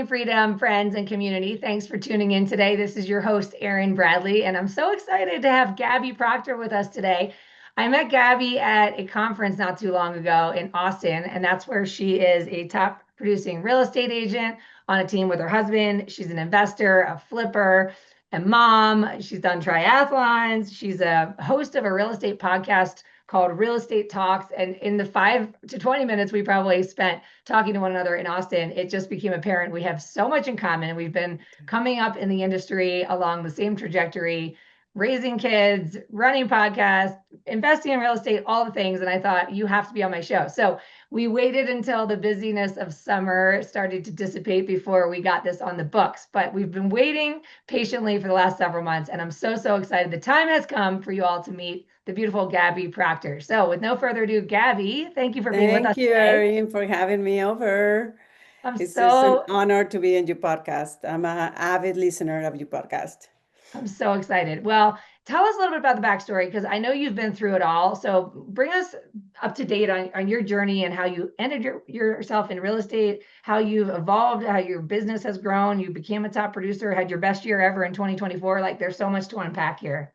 morning, freedom, friends, and community. Thanks for tuning in today. This is your host, Erin Bradley, and I'm so excited to have Gaby Proctor with us today. I met Gaby at a conference not too long ago in Austin, and that's where she is a top producing real estate agent on a team with her husband. She's an investor, a flipper, a mom. She's done triathlons. She's a host of a real estate podcast called Real Estate Talks. And in the 5 to 20 minutes we probably spent talking to one another in Austin, it just became apparent we have so much in common. We've been coming up in the industry along the same trajectory, raising kids, running podcasts, investing in real estate, all the things. And I thought, you have to be on my show. So we waited until the busyness of summer started to dissipate before we got this on the books. But we've been waiting patiently for the last several months. And I'm so, so excited. The time has come for you all to meet the beautiful Gaby Proctor. So with no further ado, Gaby, thank you for being with us Thank you, today. Erin, for having me over. I'm It's an so honor to be in your podcast. I'm an avid listener of your podcast. I'm so excited. Well, tell us a little bit about the backstory because I know you've been through it all. So bring us up to date on your journey and how you ended yourself in real estate, how you've evolved, how your business has grown. You became a top producer, had your best year ever in 2024. Like there's so much to unpack here.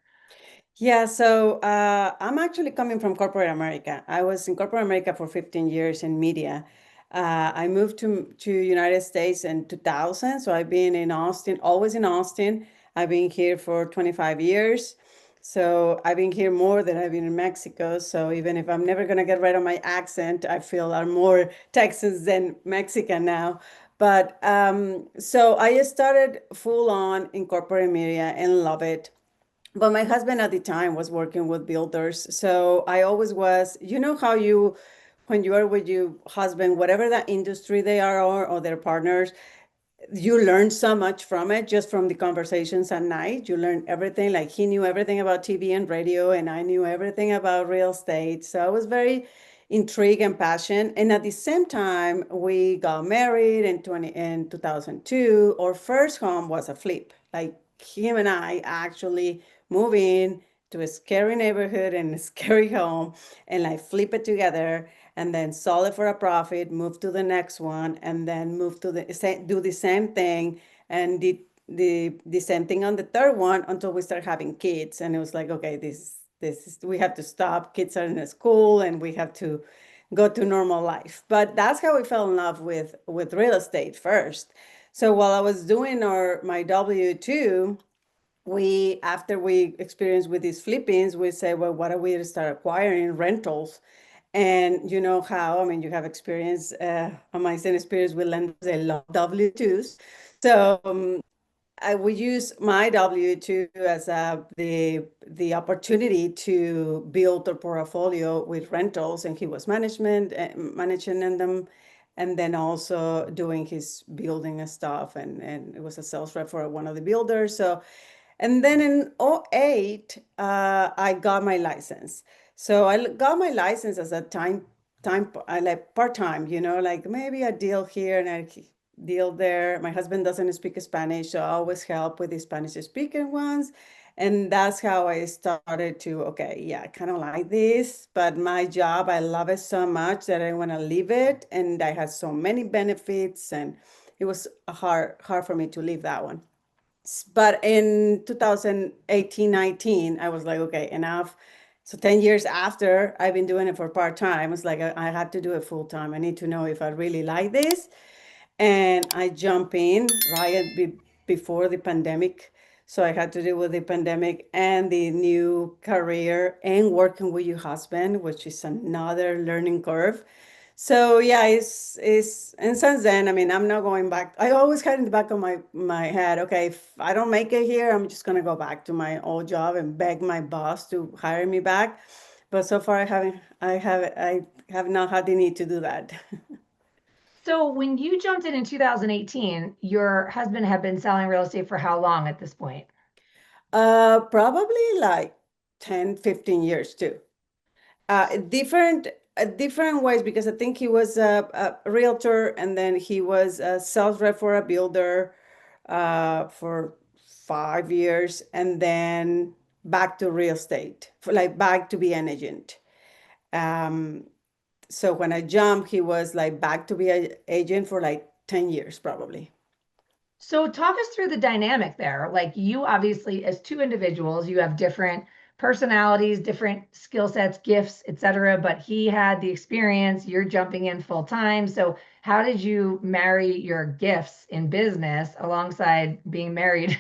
Yeah, so I'm actually coming from corporate America. I was in corporate America for 15 years in media. I moved to United States in 2000, so I've been in Austin, always in Austin. I've been here for 25 years. So I've been here more than I've been in Mexico. So even if I'm never gonna get rid of my accent, I feel I'm more Texas than Mexican now. But so I started full on in corporate media and love it. But my husband at the time was working with builders. So I always was, you know how you, when you are with your husband, whatever that industry they are or their partners, you learn so much from it just from the conversations at night. You learn everything. Like he knew everything about TV and radio, and I knew everything about real estate. So I was very intrigued and passionate. And at the same time, we got married in 2002. Our first home was a flip. Like him and I actually moved in to a scary neighborhood and a scary home and like flip it together and then sell it for a profit, move to the next one, and then move to do the same thing and did the same thing on the third one until we start having kids. And it was like, okay, this is we have to stop. Kids are in a school and we have to go to normal life. But that's how we fell in love with real estate first. So while I was doing my W-2, we after we experienced with these flippings, we say, well, what are we to start acquiring rentals? And you know how, I mean, you have experience, amazing experience with lenders, they love W-2s. So I would use my W-2 as the opportunity to build a portfolio with rentals, and he was managing in them, and then also doing his building and stuff, and it was a sales rep for one of the builders. So, and then in '08, I got my license. So I got my license as a I like part-time, like maybe a deal here and a deal there. My husband doesn't speak Spanish, so I always help with the Spanish speaking ones. And that's how I started to, okay, yeah, I kind of like this, but my job, I love it so much that I want to leave it. And I had so many benefits, and it was hard for me to leave that one. But in 2018, 19, I was like, okay, enough. So 10 years after, I've been doing it for part-time. It's like I had to do it full-time. I need to know if I really like this. And I jump in before the pandemic. So I had to deal with the pandemic and the new career and working with your husband, which is another learning curve. So yeah, it's and since then, I mean, I'm not going back. I always had in the back of my head, okay, if I don't make it here, I'm just gonna go back to my old job and beg my boss to hire me back. But so far, I have not had the need to do that. So when you jumped in 2018, your husband had been selling real estate for how long at this point? Probably like 10, 15 years too. Different ways because I think he was a realtor and then he was a sales rep for a builder for 5 years and then back to real estate, for like back to be an agent. Um, so when I jumped, he was like back to be an agent for like 10 years probably. So talk us through the dynamic there. Like you obviously, as two individuals, you have different personalities, different skill sets, gifts, etc. But he had the experience, you're jumping in full time. So how did you marry your gifts in business alongside being married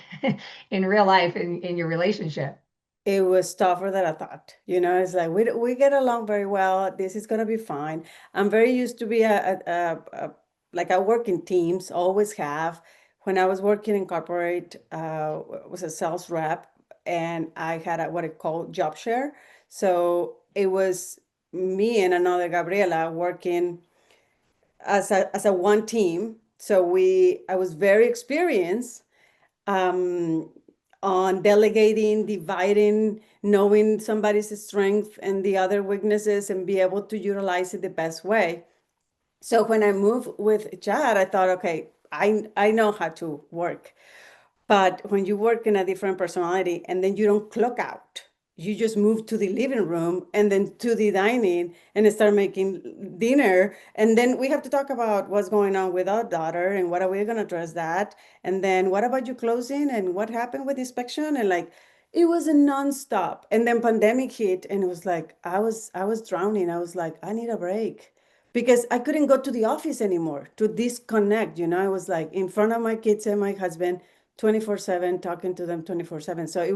in real life in your relationship? It was tougher than I thought. It's like we get along very well. This is gonna be fine. I'm very used to be like I work in teams, always have. When I was working in corporate, was a sales rep, and I had what I call job share. So it was me and another Gabriela working as a one team. So I was very experienced um, on delegating, dividing, knowing somebody's strength and the other weaknesses, and be able to utilize it the best way. So when I moved with Chad, I thought, okay, I know how to work. But when you work in a different personality and then you don't clock out, you just move to the living room and then to the dining and start making dinner. And then we have to talk about what's going on with our daughter and what are we going to address that. And then what about your closing and what happened with inspection? And like, it was a nonstop. And then pandemic hit and it was like, I was drowning. I was like, I need a break because I couldn't go to the office anymore to disconnect. I was like in front of my kids and my husband 24/7, talking to them 24/7. So it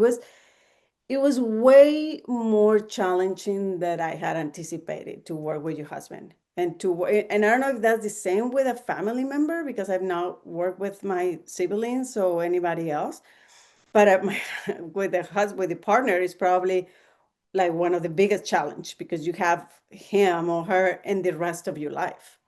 was way more challenging than I had anticipated to work with your husband. And I don't know if that's the same with a family member because I've not worked with my siblings or anybody else. But with the partner is probably like one of the biggest challenge because you have him or her in the rest of your life.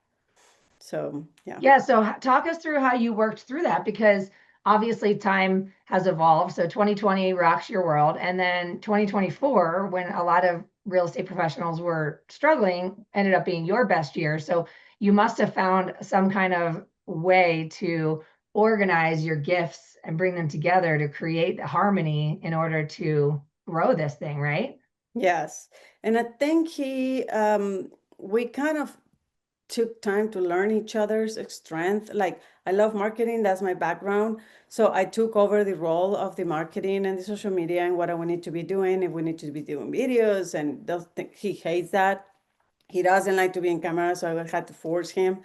So yeah. Yeah, so talk us through how you worked through that because obviously time has evolved. So 2020 rocks your world. And then 2024, when a lot of real estate professionals were struggling, ended up being your best year. So you must have found some kind of way to organize your gifts and bring them together to create harmony in order to grow this thing, right? Yes. And I think we kind of took time to learn each other's strength. Like I love marketing, that's my background. So I took over the role of the marketing and the social media and what I need to be doing. If we need to be doing videos, and he hates that. He doesn't like to be in camera, so I had to force him.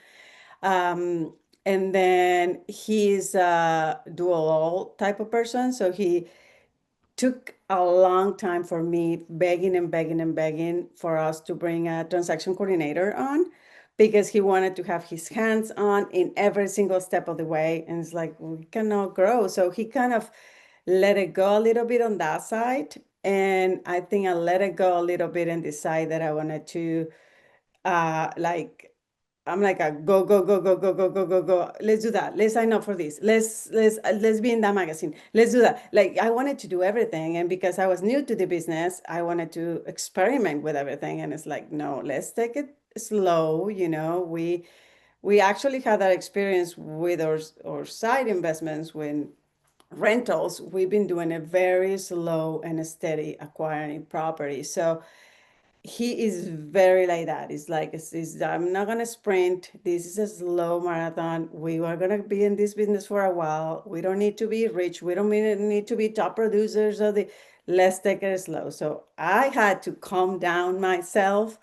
Um, and then he's a dual type of person, so he took a long time for me begging and begging and begging for us to bring a transaction coordinator on because he wanted to have his hands on in every single step of the way. And it's like, we cannot grow. So he kind of let it go a little bit on that side. And I think I let it go a little bit and decide that I wanted to like I'm like a go go go go go go go go go. Let's do that. Let's sign up for this. Let's be in that magazine. Let's do that. Like I wanted to do everything, and because I was new to the business, I wanted to experiment with everything. And it's like, no, let's take it slow. We actually had that experience with our side investments when rentals. We've been doing a very slow and steady acquiring property. So he is very like that. It's like I'm not gonna sprint. This is a slow marathon. We are gonna be in this business for a while. We don't need to be rich. We don't need to be top producers of the. Let's take it slow. So I had to calm down myself,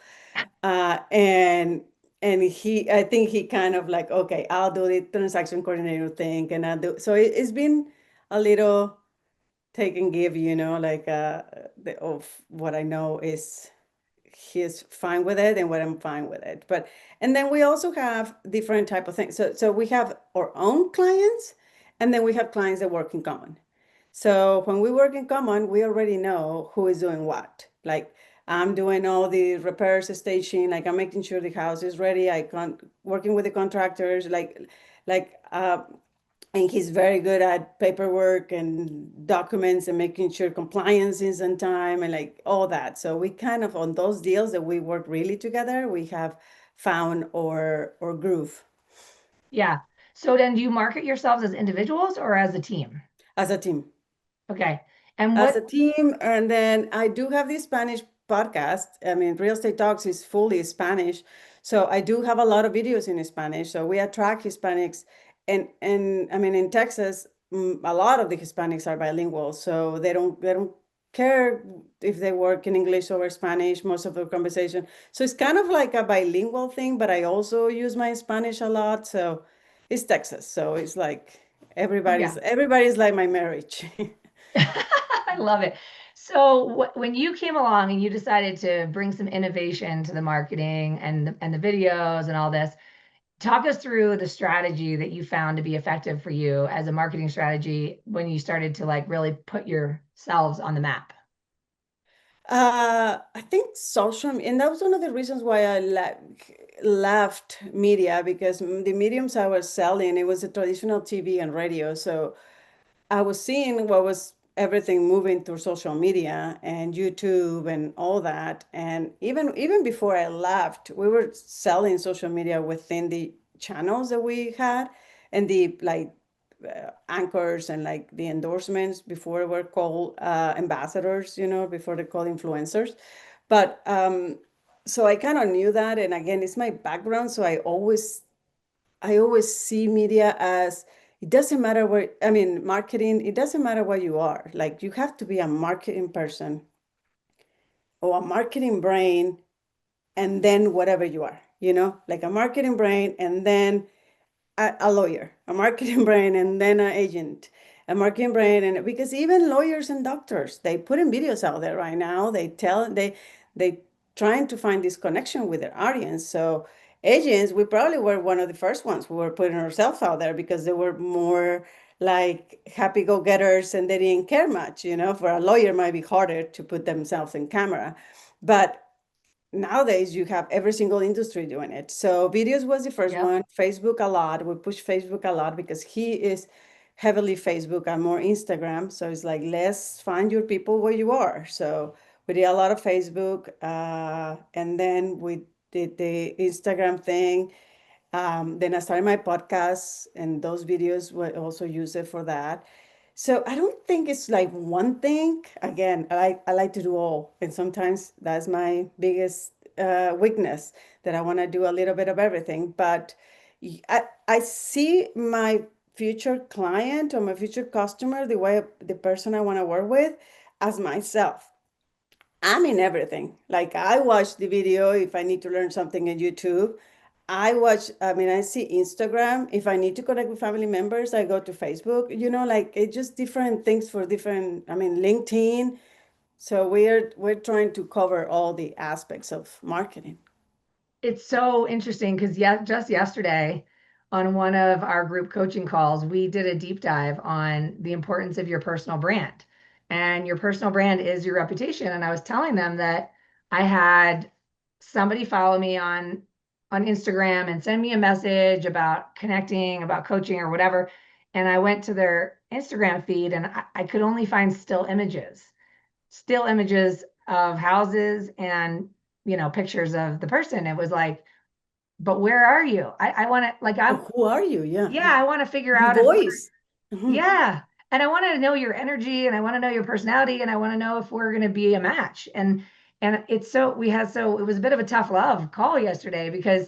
and I think he kind of like, okay, I'll do the transaction coordinator thing, and I'll do. So it's been a little take and give, like of what I know is he's fine with it and what I'm fine with it. And then we also have different type of things. So we have our own clients, and then we have clients that work in common. So when we work in common, we already know who is doing what. Like I'm doing all the repairs, staging, like I'm making sure the house is ready. Working with the contractors, and he's very good at paperwork and documents and making sure compliance is on time and like all that. So we kind of on those deals that we work really together, we have found our groove Yeah. So then do you market yourselves as individuals or as a team? as a team. Okay. And As what a team. And then I do have the Spanish podcast. I mean, Real Estate Talks is fully Spanish. So I do have a lot of videos in Spanish. So we attract Hispanics and I mean, in Texas, a lot of the Hispanics are bilingual, so they don't care if they work in English or Spanish most of the conversation. So it's kind of like a bilingual thing, but I also use my Spanish a lot. So it's Texas, so it's like Yeah. everybody's like my marriage. I love it. So when you came along and you decided to bring some innovation to the marketing and the videos and all this, talk us through the strategy that you found to be effective for you as a marketing strategy when you started to like really put yourselves on the map. I think social, and that was one of the reasons why I left media, because the mediums I was selling, it was a traditional TV and radio. So I was seeing what was everything moving through social media and YouTube and all that. And even before I left, we were selling social media within the channels that we had, and the like anchors and like the endorsements before were called ambassadors, before they're called influencers. But so I kind of knew that. And again, it's my background. So I always see media as, it doesn't matter where, I mean, marketing, it doesn't matter what you are. Like, you have to be a marketing person or a marketing brain, and then whatever you are, like a marketing brain, and then a lawyer, a marketing brain, and then an agent, a marketing brain. And because even lawyers and doctors, they put in videos out there right now. They trying to find this connection with their audience. So agents, we probably were one of the first ones who were putting ourselves out there, because they were more like happy go-getters and they didn't care much. For a lawyer, it might be harder to put themselves in camera, but nowadays you have every single industry doing it. So videos was the first Yep. one. Facebook a lot. We push Facebook a lot because he is heavily Facebook. I'm more Instagram. So it's like, let's find your people where you are. So we did a lot of Facebook, and then we did the Instagram thing. Then I started my podcast, and those videos were also used for that. So I don't think it's like one thing. Again, I like to do all, and sometimes that's my biggest weakness, that I want to do a little bit of everything. But I see my future client or my future customer, the person I want to work with, as myself. I'm in everything. Like, I watch the video if I need to learn something on YouTube. I see Instagram. If I need to connect with family members, I go to Facebook, like it's just different things for different, LinkedIn. So we're trying to cover all the aspects of marketing. It's so interesting because just yesterday on one of our group coaching calls, we did a deep dive on the importance of your personal brand. And your personal brand is your reputation. And I was telling them that I had somebody follow me on Instagram and send me a message about connecting, about coaching or whatever. And I went to their Instagram feed and I could only find still images of houses and pictures of the person. It was like, but where are you? I want to like Oh, who are you? Yeah, yeah, yeah. I want to figure The out if we're voice. Mhm. yeah. And I want to know your energy and I want to know your personality and I want to know if we're going to be a match. And it's so it was a bit of a tough love call yesterday because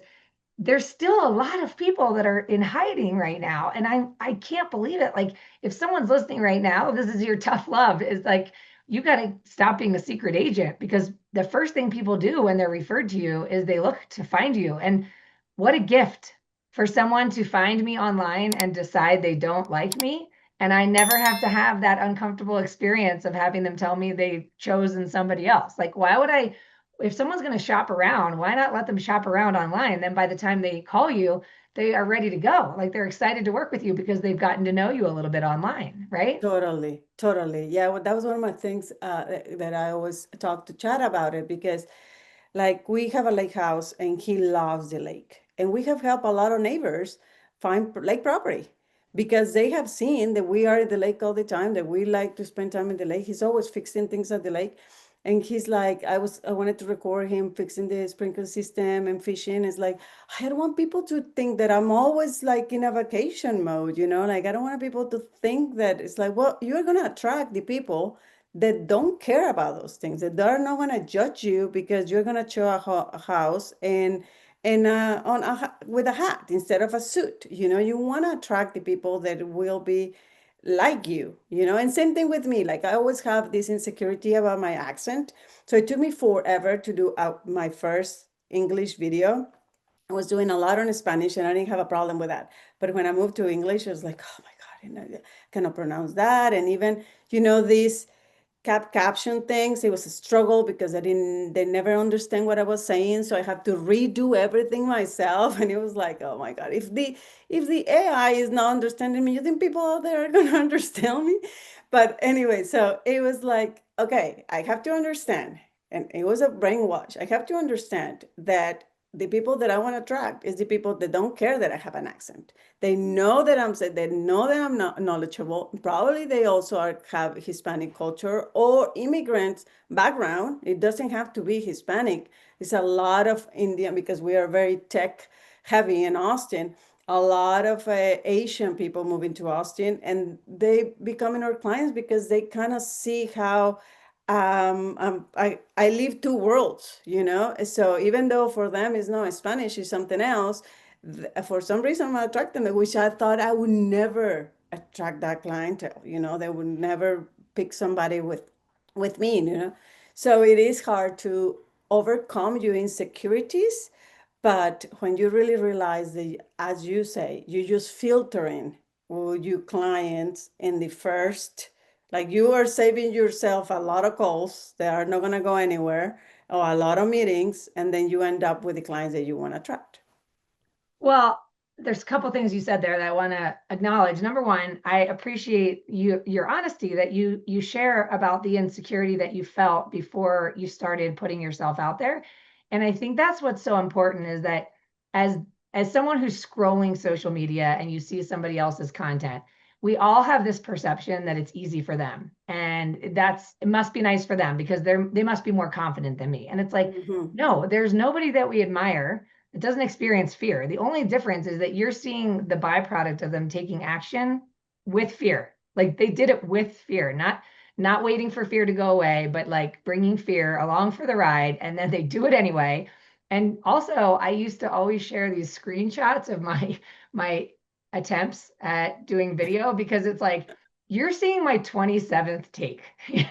there's still a lot of people that are in hiding right now. And I can't believe it. Like if someone's listening right now, this is your tough love is like you got to stop being a secret agent because the first thing people do when they're referred to you is they look to find you. And what a gift for someone to find me online and decide they don't like me. And I never have to have that uncomfortable experience of having them tell me they've chosen somebody else. Like, why would I if someone's going to shop around, why not let them shop around online? Then by the time they call you, they are ready to go. Like they're excited to work with you because they've gotten to know you a little bit online, right? Totally, totally. Yeah, well, that was one of my things that I always talk to Chad about it, because like, we have a lake house and he loves the lake. And we have helped a lot of neighbors find lake property, because they have seen that we are at the lake all the time, that we like to spend time in the lake. He's always fixing things at the lake. And he's like, I wanted to record him fixing the sprinkler system and fishing. It's like, I don't want people to think that I'm always like in a vacation mode, like I don't want people to think that it's like, well, you're going to attract the people that don't care about those things, that they're not going to judge you because you're going to show a house, with a hat instead of a suit. You want to attract the people that will be like you. And same thing with me. Like I always have this insecurity about my accent. So it took me forever to do my first English video. I was doing a lot on Spanish and I didn't have a problem with that. But when I moved to English, I was like, oh my God, I cannot pronounce that. And even, these caption things, it was a struggle because they never understand what I was saying. So I had to redo everything myself. And it was like, oh my God, if the AI is not understanding me, you think people out there are gonna understand me? But anyway, so it was like, okay, I have to understand. And it was a brainwash. I have to understand that the people that I want to attract is the people that don't care that I have an accent. They know that they know that I'm not knowledgeable. Probably they also have Hispanic culture or immigrant background. It doesn't have to be Hispanic. It's a lot of Indian because we are very tech heavy in Austin. A lot of Asian people moving to Austin, and they becoming our clients because they kind of see how I live two worlds. So even though for them it's not Spanish, it's something else, for some reason I'm attracting them, which I thought I would never attract that clientele. They would never pick somebody with me. So it is hard to overcome your insecurities, but when you really realize that, as you say, you're just filtering your clients in the first, like you are saving yourself a lot of calls that are not going to go anywhere or a lot of meetings, and then you end up with the clients that you want to attract. Well, there's a couple things you said there that I want to acknowledge. Number one, I appreciate your honesty that you share about the insecurity that you felt before you started putting yourself out there. And I think that's what's so important is that as as someone who's scrolling social media and you see somebody else's content, we all have this perception that it's easy for them. And it must be nice for them because they must be more confident than me. And it's like, Mm-hmm. no, there's nobody that we admire it doesn't experience fear. The only difference is that you're seeing the byproduct of them taking action with fear. Like they did it with fear, not waiting for fear to go away, but like bringing fear along for the ride, and then they do it anyway. And also, I used to always share these screenshots of my attempts at doing video because it's like you're seeing my 27th take. The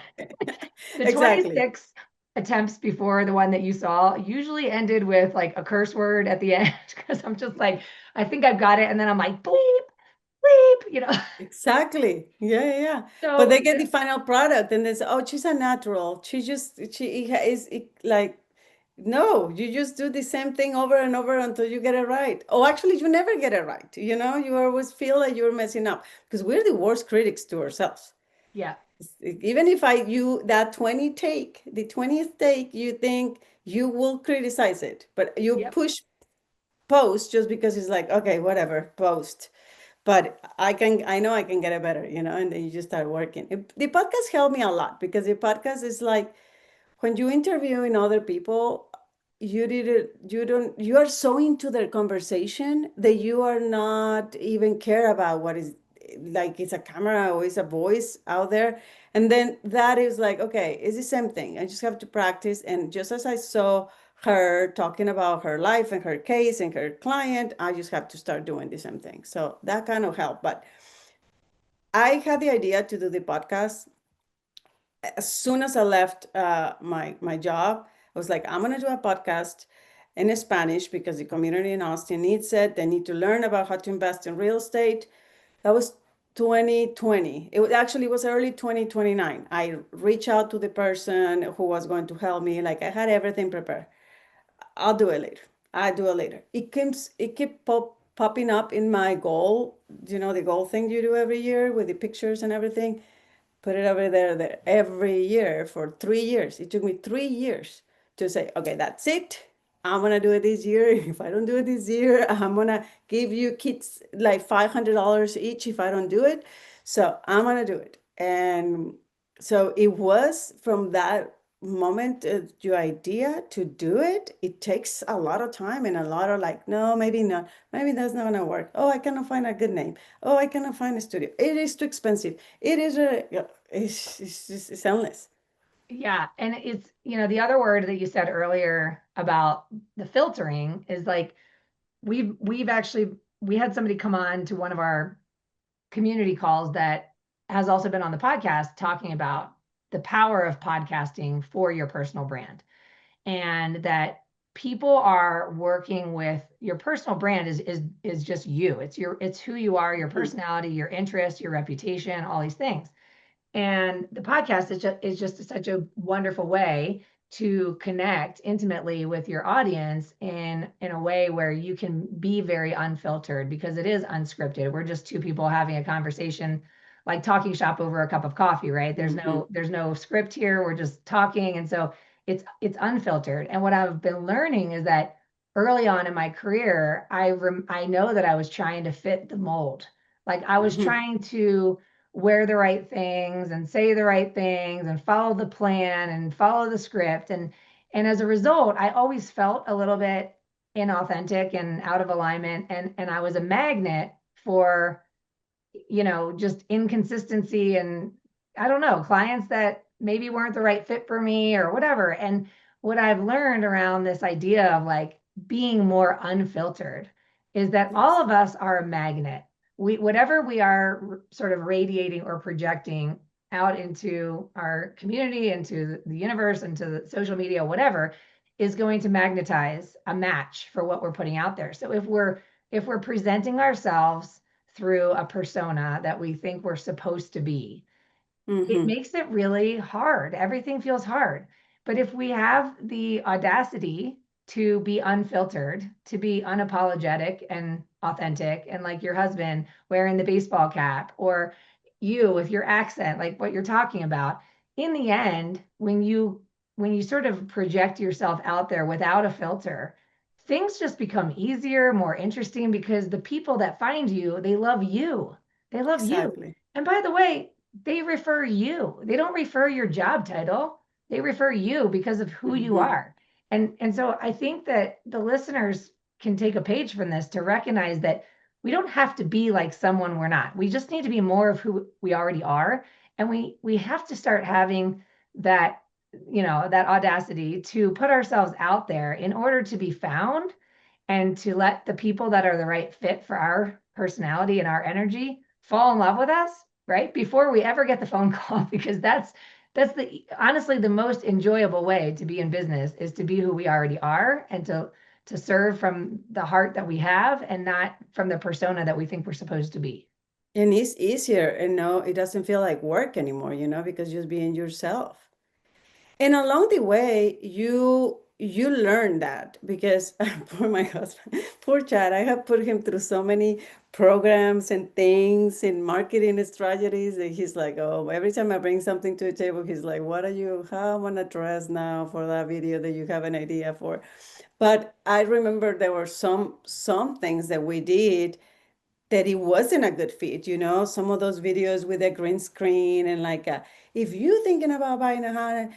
Exactly. 26 attempts before the one that you saw usually ended with like a curse word at the end because I'm just like, I think I've got it. And then I'm like, bleep, bleep. Exactly. Yeah, yeah, yeah. But So they get the final product and they say, oh, she's a natural. She is like, no, you just do the same thing over and over until you get it right. Oh, actually, you never get it right. You always feel like you're messing up because we're the worst critics to ourselves. yeah, Even if that the 20th take, you think you will criticize it, but you yep. push post just because it's like, okay, whatever, post. But I know I can get it better, and then you just start working. The podcast helped me a lot because the podcast is like when you interviewing other people, you are so into their conversation that you are not even care about what is like it's a camera or it's a voice out there. And then that is like, okay, it's the same thing. I just have to practice. And just as I saw her talking about her life and her case and her client, I just have to start doing the same thing. So that kind of helped. But I had the idea to do the podcast as soon as I left my job. I was like, I'm gonna do a podcast in Spanish because the community in Austin needs it. They need to learn about how to invest in real estate. That was 2020. It was early 2029. I reached out to the person who was going to help me. Like I had everything prepared. I'll do it later. I do it later. It kept popping up in my goal. The goal thing you do every year with the pictures and everything. Put it over there every year for 3 years. It took me 3 years to say, okay, that's it. I'm gonna do it this year. If I don't do it this year, I'm gonna give you kids like $500 each if I don't do it. So I'm gonna do it. And so it was from that moment, your idea to do it, it takes a lot of time and a lot of like, no, maybe not. Maybe that's not gonna work. Oh, I cannot find a good name. Oh, I cannot find a studio. It is too expensive. It is it's endless. Yeah. And it's, the other word that you said earlier about the filtering is like, we've actually, we had somebody come on to one of our community calls that has also been on the podcast talking about the power of podcasting for your personal brand, and that people are working with your personal brand is just you. It's who you are, your Mhm. personality, your interests, your reputation, all these things. And the podcast is just such a wonderful way to connect intimately with your audience in a way where you can be very unfiltered, because it is unscripted. We're just two people having a conversation, like talking shop over a cup of coffee, right? There's Mhm. no script here. We're just talking. And so it's unfiltered. And what I've been learning is that early on in my career, I know that I was trying to fit the mold. Like I was Mhm. trying to wear the right things and say the right things and follow the plan and follow the script. And as a result, I always felt a little bit inauthentic and out of alignment. And I was a magnet for, just inconsistency, and I don't know, clients that maybe weren't the right fit for me or whatever. And what I've learned around this idea of like being more unfiltered is that all Yes. of us are a magnet. Whatever we are sort of radiating or projecting out into our community, into the universe, into the social media, whatever, is going to magnetize a match for what we're putting out there. So if we're presenting ourselves through a persona that we think we're supposed to be, it Mhm. makes it really hard. Everything feels hard. But if we have the audacity to be unfiltered, to be unapologetic and authentic, and like your husband wearing the baseball cap, or you with your accent, like what you're talking about, in the end, when you sort of project yourself out there without a filter, things just become easier, more interesting, because the people that find you, they love you. They love you. Exactly. And by the way, they refer you. They don't refer your job title. They refer you because of who you Mhm. are. And so I think that the listeners can take a page from this to recognize that we don't have to be like someone we're not. We just need to be more of who we already are. And we have to start having that, that audacity to put ourselves out there in order to be found, and to let the people that are the right fit for our personality and our energy fall in love with us, right? Before we ever get the phone call, because that's the honestly the most enjoyable way to be in business, is to be who we already are, and to serve from the heart that we have, and not from the persona that we think we're supposed to be. And it's easier, and no, it doesn't feel like work anymore, because just being yourself. And along the way, you learn that because poor my husband, poor Chad, I have put him through so many programs and things and marketing strategies that he's like, oh, every time I bring something to the table, he's like, how am I gonna dress now for that video that you have an idea for? But I remember there were some things that we did that it wasn't a good fit, some of those videos with a green screen and like, if you're thinking about buying a house,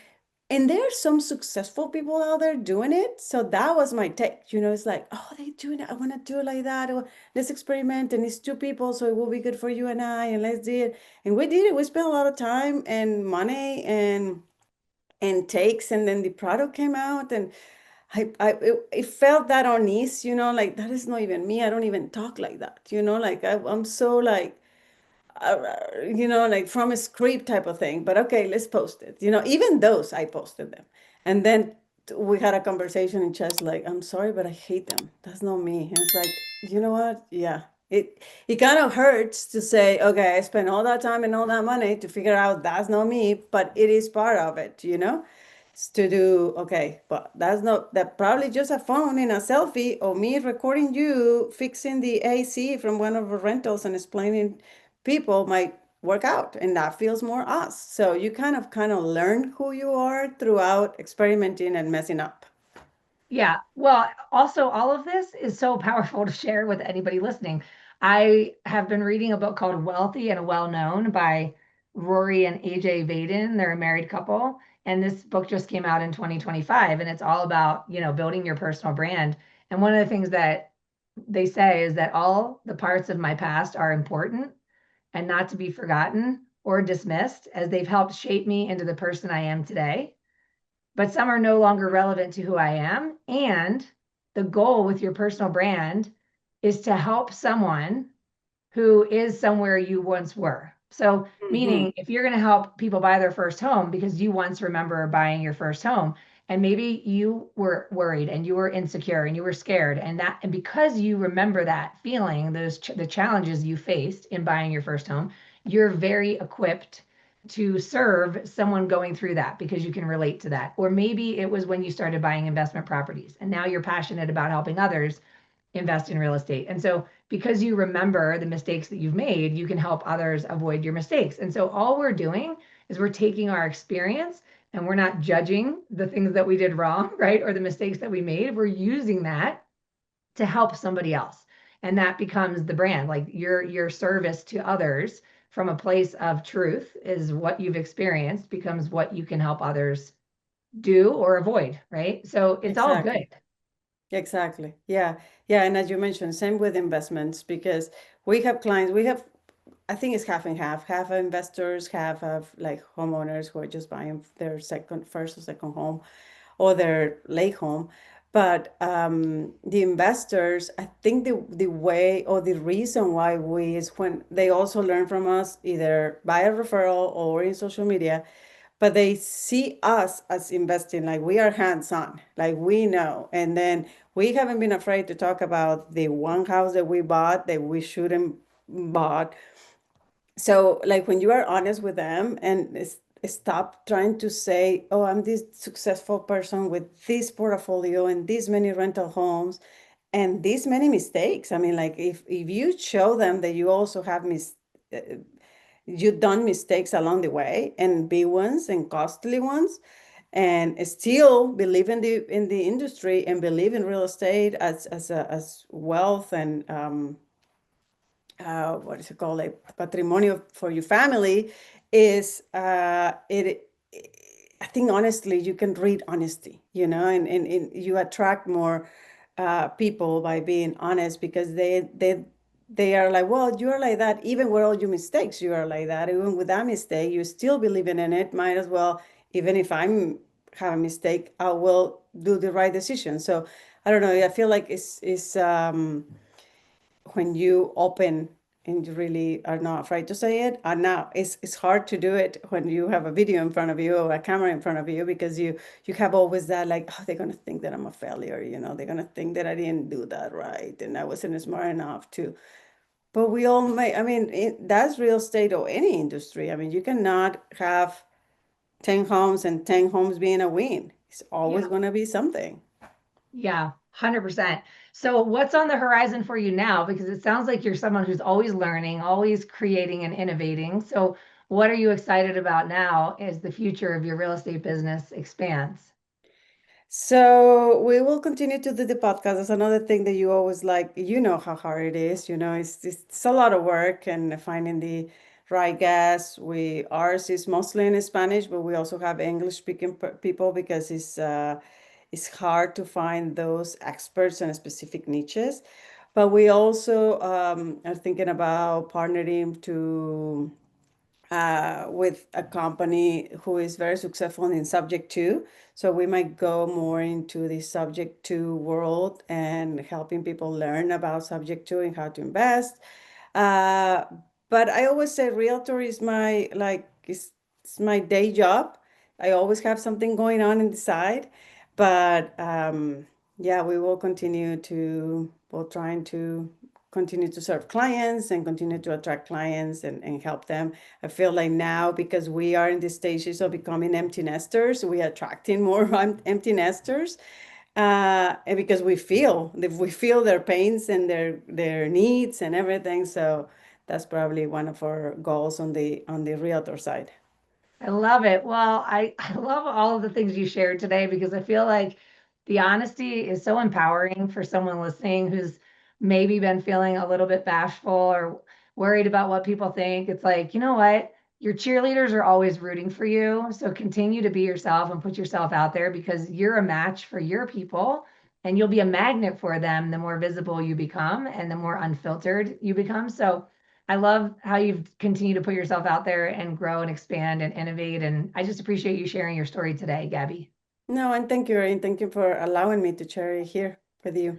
and there's some successful people out there doing it. So that was my take. It's like, oh, they doing it. I want to do it like that. Or let's experiment. And it's two people, so it will be good for you and I. And let's do it. And we did it. We spent a lot of time and money and takes, and then the product came out, and it felt that unease, like that is not even me. I don't even talk like that, like I'm so like like from a script type of thing. But okay, let's post it. Even those I posted them, and then we had a conversation and just like, I'm sorry, but I hate them. That's not me. And it's like, you know what? Yeah, it kind of hurts to say, okay, I spent all that time and all that money to figure out that's not me, but it is part of it. To do okay, but that probably just a phone in a selfie or me recording you fixing the AC from one of the rentals and explaining people might work out, and that feels more us. So you kind of learn who you are throughout experimenting and messing up. Yeah. Well, also, all of this is so powerful to share with anybody listening. I have been reading a book called Wealthy and Well Known by Rory and AJ Vaden. They're a married couple. And this book just came out in 2025. And it's all about, building your personal brand. And one of the things that they say is that all the parts of my past are important and not to be forgotten. or dismissed as they've helped shape me into the person I am today, but some are no longer relevant to who I am. And the goal with your personal brand is to help someone who is somewhere you once were. So, Mm-hmm. meaning if you're going to help people buy their first home because you once remember buying your first home, and maybe you were worried and you were insecure and you were scared, and because you remember that feeling, the challenges you faced in buying your first home, you're very equipped to serve someone going through that because you can relate to that. Or maybe it was when you started buying investment properties and now you're passionate about helping others invest in real estate. And so because you remember the mistakes that you've made, you can help others avoid your mistakes. And so all we're doing is we're taking our experience and we're not judging the things that we did wrong, right? Or the mistakes that we made. We're using that to help somebody else. And that becomes the brand. Like your service to others from a place of truth is what you've experienced becomes what you can help others do or avoid, right? So it's all good. Exactly. Exactly. Yeah. Yeah. And as you mentioned, same with investments, because we have clients, I think it's half and half. Half are investors, half have like homeowners who are just buying their first or second home or their lake home. But the investors, I think the way or the reason why we is when they also learn from us either by a referral or in social media, but they see us as investing like we are hands-on, like we know. And then we haven't been afraid to talk about the one house that we bought that we shouldn't bought. So like when you are honest with them and stop trying to say, oh, I'm this successful person with this portfolio and this many rental homes and these many mistakes. I mean, like if you show them that you also have you've done mistakes along the way, and big ones and costly ones, and still believe in the industry and believe in real estate as wealth and what is it called, like patrimonio for your family, is I think honestly you can read honesty, and you attract more people by being honest, because they are like, well, you are like that even with all your mistakes, you are like that even with that mistake, you still believing in it, might as well, even if I'm have a mistake, I will do the right decision. So I don't know, I feel like it's when you open and you really are not afraid to say it. And now it's hard to do it when you have a video in front of you or a camera in front of you, because you have always that like, oh, they're gonna think that I'm a failure, they're gonna think that I didn't do that right and I wasn't smart enough to. But we all may, I mean, that's real estate or any industry. I mean, you cannot have 10 homes and 10 homes being a win. It's always Yeah. going to be something. Yeah, 100%. So what's on the horizon for you now? Because it sounds like you're someone who's always learning, always creating and innovating. So what are you excited about now as the future of your real estate business expands? So we will continue to do the podcast. That's another thing that you always like. You know how hard it is. It's a lot of work and finding the right guests. Ours is mostly in Spanish, but we also have English speaking people, because it's hard to find those experts in specific niches. But we also are thinking about partnering to with a company who is very successful in subject to. So we might go more into the subject to world and helping people learn about subject to and how to invest. Uh, but I always say realtor is my like it's my day job. I always have something going on in the side, but yeah, we will continue to we're trying to continue to serve clients and continue to attract clients and help them. I feel like now, because we are in the stages of becoming empty nesters, we are attracting more empty nesters, and because we feel their pains and their needs and everything. So that's probably one of our goals on the realtor side. I love it. Well, I love all of the things you shared today because I feel like the honesty is so empowering for someone listening who's maybe been feeling a little bit bashful or worried about what people think. It's like, you know what? Your cheerleaders are always rooting for you. So continue to be yourself and put yourself out there because you're a match for your people and you'll be a magnet for them the more visible you become and the more unfiltered you become. So I love how you've continued to put yourself out there and grow and expand and innovate. And I just appreciate you sharing your story today, Gaby. No, and thank you, Erin. Thank you for allowing me to share it here with you.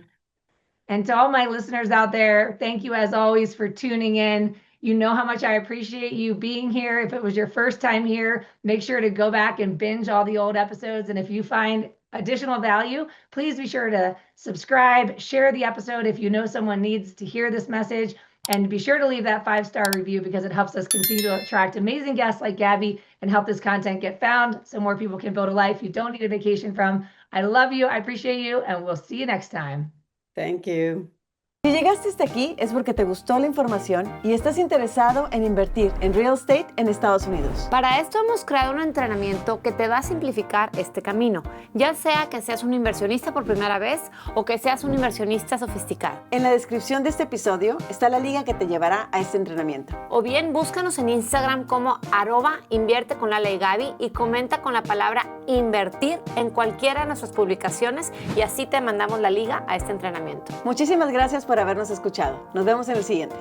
And to all my listeners out there, thank you as always for tuning in. You know how much I appreciate you being here. If it was your first time here, make sure to go back and binge all the old episodes. And if you find additional value, please be sure to subscribe, share the episode if you know someone needs to hear this message, and be sure to leave that 5-star review because it helps us continue to attract amazing guests like Gaby and help this content get found so more people can build a life you don't need a vacation from. I love you, I appreciate you, and we'll see you next time. Thank you. Si llegaste hasta aquí es porque te gustó la información y estás interesado en invertir en real estate en Estados Unidos. Para esto hemos creado un entrenamiento que te va a simplificar este camino, ya sea que seas un inversionista por primera vez o que seas un inversionista sofisticado. En la descripción de este episodio está la liga que te llevará a este entrenamiento. O bien búscanos en Instagram como @invierte_con Lala y Gaby y comenta con la palabra invertir en cualquiera de nuestras publicaciones y así te mandamos la liga a este entrenamiento. Muchísimas gracias por habernos escuchado. Nos vemos en el siguiente.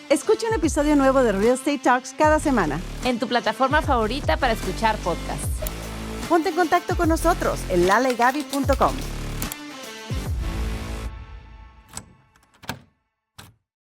Escucha un episodio nuevo de Real Estate Talks cada semana. En tu plataforma favorita para escuchar podcasts. Ponte en contacto con nosotros en lalaygaby.com.